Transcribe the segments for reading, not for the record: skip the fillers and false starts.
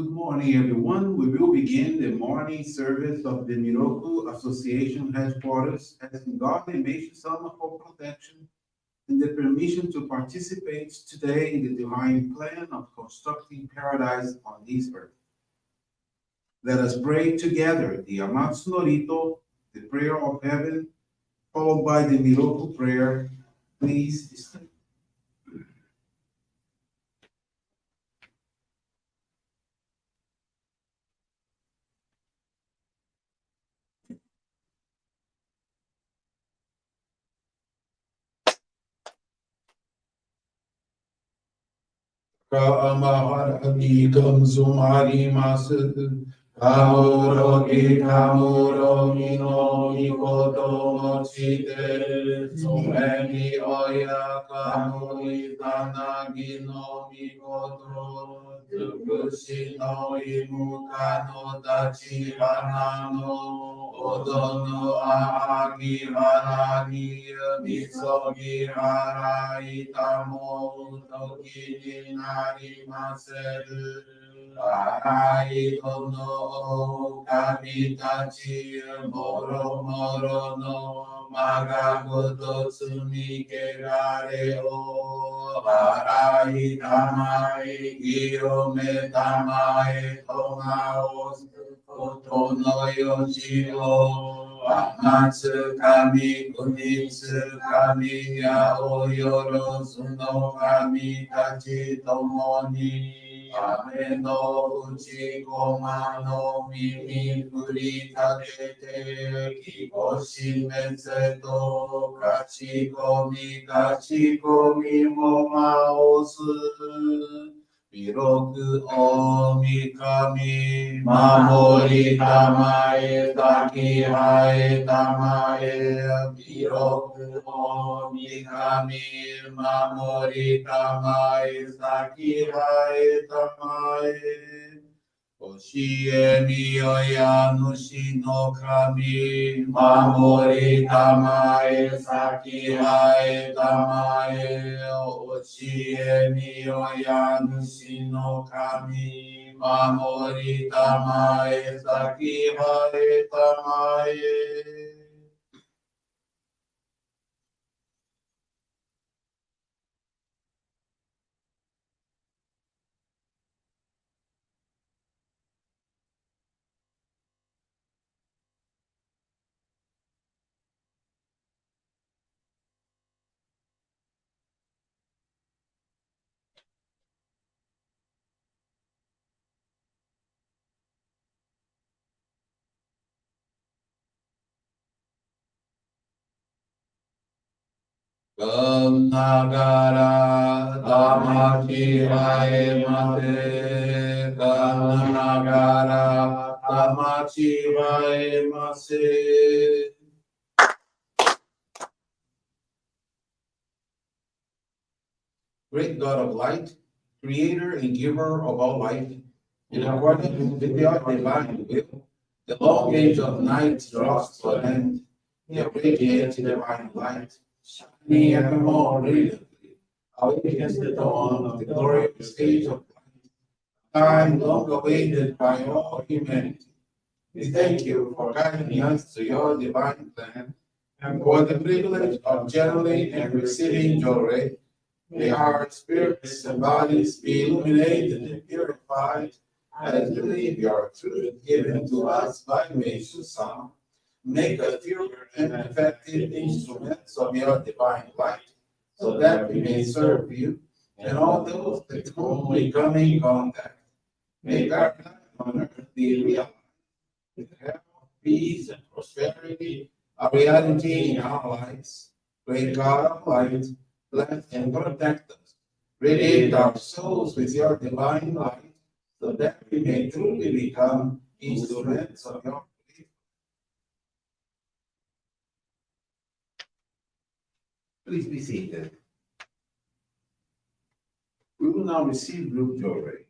Good morning, everyone. We will begin the morning service of the Miroku Association headquarters, asking God and Meishu-sama for protection and the permission to participate today in the divine plan of constructing paradise on this earth. Let us pray together the Amatsu-Norito, the prayer of heaven, followed by the Miroku Prayer. Please stand. Kaamaharatikam sumarimasu Kamoroki kamoro mino mikoto mochite Sumemi oya kamori tanagi no mikoto Tsukushi no imuka no tachi hana no Odo no ahagi harani misogi harai tamo Toki ni narimaseru Arai tono kamitachi moro moro no magagoto tsumi kerare o arai tamai girome tamai tonga o tono yoshi o amatsu kami kunitsu kami ya o yoro suno kami tachi tomoni Ame no uchi koma no mimi kuri tatete kikoshi metseto kachi komi moma osu Miroku omi kami mamori tamae taki hae tamae Miroku omi kami mamori tamae taki hae tamae Oshie miyoya nushi no kami mamori tamae saki hae tamae Oshie miyoya nushi no kami mamori tamae saki hae tamae Nagara Damachi Vaemate Nagara Damachi Vaemase Great God of light, creator and giver of all life, in accordance with your divine will, the long age of night draws to an end, the radiant divine light, shining ever more brilliantly, awakens the dawn of the glorious age of light, time long awaited by all humanity. We thank you for guiding us to your divine plan and for the privilege of channeling and receiving Johrei. May our spirits and bodies be illuminated and purified as we live your truth given to us by Meishu-sama. Make us pure and effective instruments of your divine light, so that we may serve you and all those with whom we come in contact. Make our life on earth be realized with health, peace, and prosperity, a reality in our lives. Great God of light, bless and protect us. Radiate our souls with your divine light, so that we may truly become instruments of your faith. Please be seated. We will now receive group Johrei.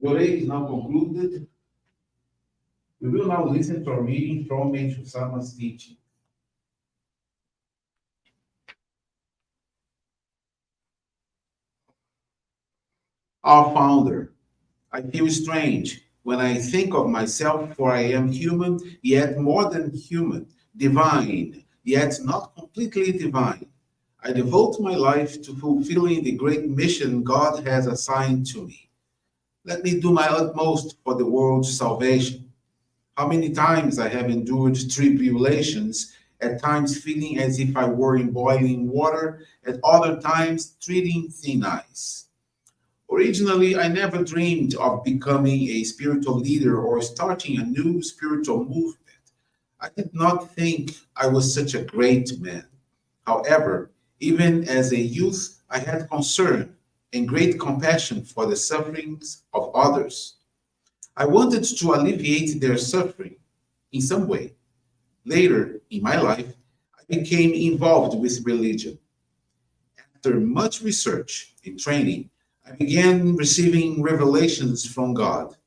Johrei is now concluded. We will now listen to a reading from Meishu-sama's teaching. Our founder, I feel strange when I think of myself, for I am human, yet more than human, divine, yet not completely divine. I devote my life to fulfilling the great mission God has assigned to me. Let me do my utmost for the world's salvation. How many times I have endured tribulations, at times feeling as if I were in boiling water, at other times treading thin ice. Originally, I never dreamed of becoming a spiritual leader or starting a new spiritual movement. I did not think I was such a great man. However, even as a youth, I had concern and great compassion for the sufferings of others. I wanted to alleviate their suffering in some way. Later in my life, I became involved with religion. After much research and training, I began receiving revelations from God.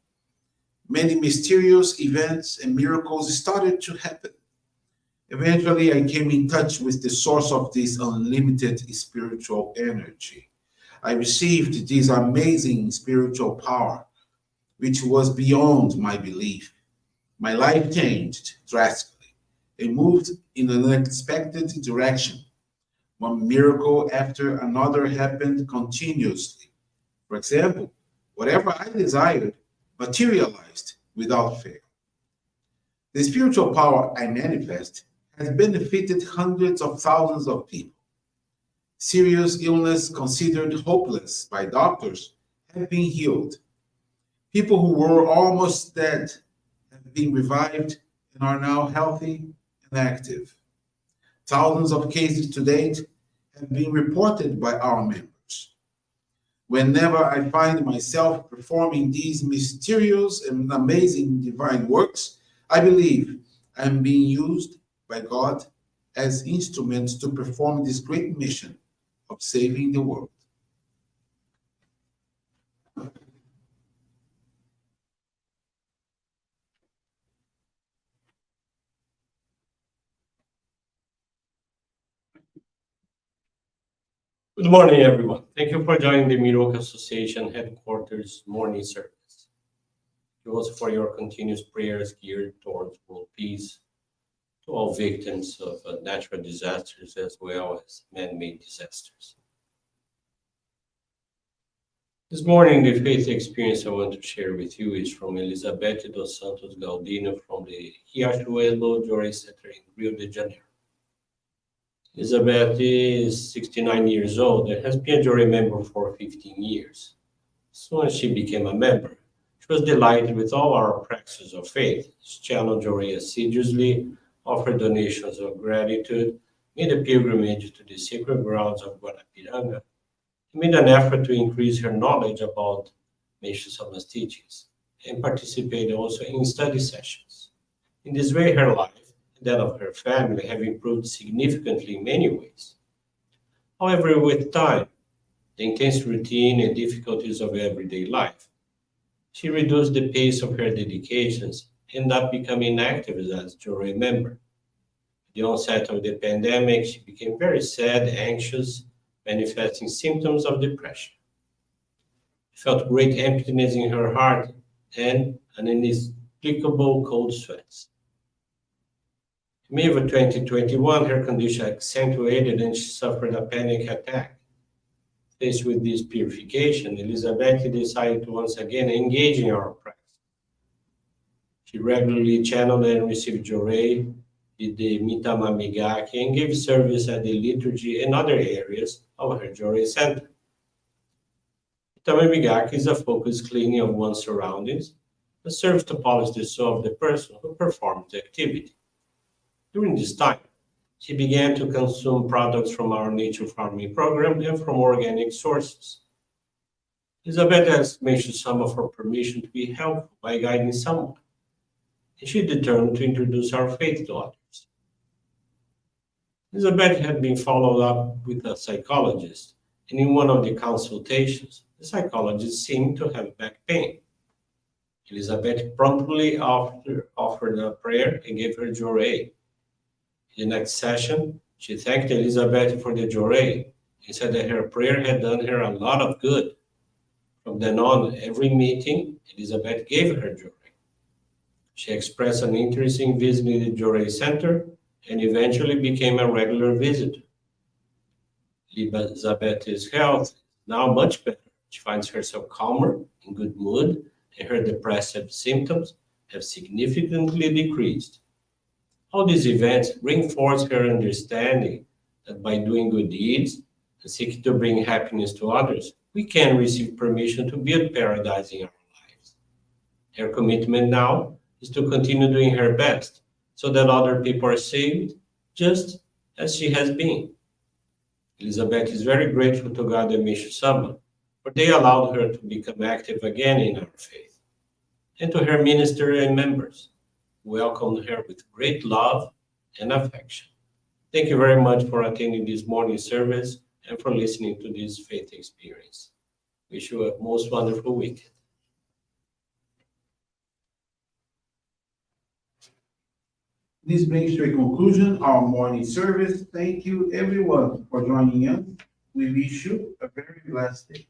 Many mysterious events and miracles started to happen. Eventually, I came in touch with the source of this unlimited spiritual energy. I received this amazing spiritual power, which was beyond my belief. My life changed drastically and moved in an unexpected direction. One miracle after another happened continuously. For example, whatever I desired materialized without fail. The spiritual power I manifest has benefited hundreds of thousands of people. Serious illness considered hopeless by doctors have been healed. People who were almost dead have been revived and are now healthy and active. Thousands of cases to date have been reported by our members. Whenever I find myself performing these mysterious and amazing divine works, I believe I am being used by God as instruments to perform this great mission of saving the world. Good morning, everyone. Thank you for joining the Miroku Association headquarters morning service. It was for your continuous prayers geared towards world peace, to all victims of natural disasters as well as man-made disasters. This morning, the faith experience I want to share with you is from Elizabeth dos Santos Galdino from the Riachuelo Johrei Center in Rio de Janeiro. Elizabeth is 69 years old and has been a jury member for 15 years. As soon as she became a member, she was delighted with all our practices of faith. She channeled jury assiduously, offered donations of gratitude, made a pilgrimage to the sacred grounds of Guarapiranga, and made an effort to increase her knowledge about Meishu-sama's teachings, and participated also in study sessions. In this way, her life and that of her family have improved significantly in many ways. However, with time, the intense routine and difficulties of everyday life, she reduced the pace of her dedications and ended up becoming inactive as a jury member. At the onset of the pandemic, she became very sad, anxious, manifesting symptoms of depression. She felt great emptiness in her heart and an inexplicable cold sweats. In May of 2021, her condition accentuated and she suffered a panic attack. Faced with this purification, Elizabeth decided to once again engage in our practice. She regularly channeled and received Johrei, did the Mitama Migaki, and gave service at the liturgy and other areas of her Johrei Center. Mitama Migaki is a focused cleaning of one's surroundings that serves to polish the soul of the person who performs the activity. During this time, she began to consume products from our nature farming program and from organic sources. Elizabeth asked Meishu-sama for permission to be helpful by guiding someone, and she determined to introduce our faith to others. Elizabeth had been followed up with a psychologist, and in one of the consultations, the psychologist seemed to have back pain. Elizabeth promptly offered a prayer and gave her Johrei. In the next session, she thanked Elizabeth for the Johrei and said that her prayer had done her a lot of good. From then on, every meeting, Elizabeth gave her Johrei. She expressed an interest in visiting the Johrei Center and eventually became a regular visitor. Elizabeth's health is now much better. She finds herself calmer, in good mood, and her depressive symptoms have significantly decreased. All these events reinforce her understanding that by doing good deeds and seeking to bring happiness to others, we can receive permission to build paradise in our lives. Her commitment now is to continue doing her best so that other people are saved just as she has been. Elizabeth is very grateful to God and Meishu-sama, for they allowed her to become active again in our faith, and to her minister and members, who welcomed her with great love and affection. Thank you very much for attending this morning service and for listening to this faith experience. Wish you a most wonderful weekend. This brings to a conclusion our morning service. Thank you everyone for joining us. We wish you a very blessed day.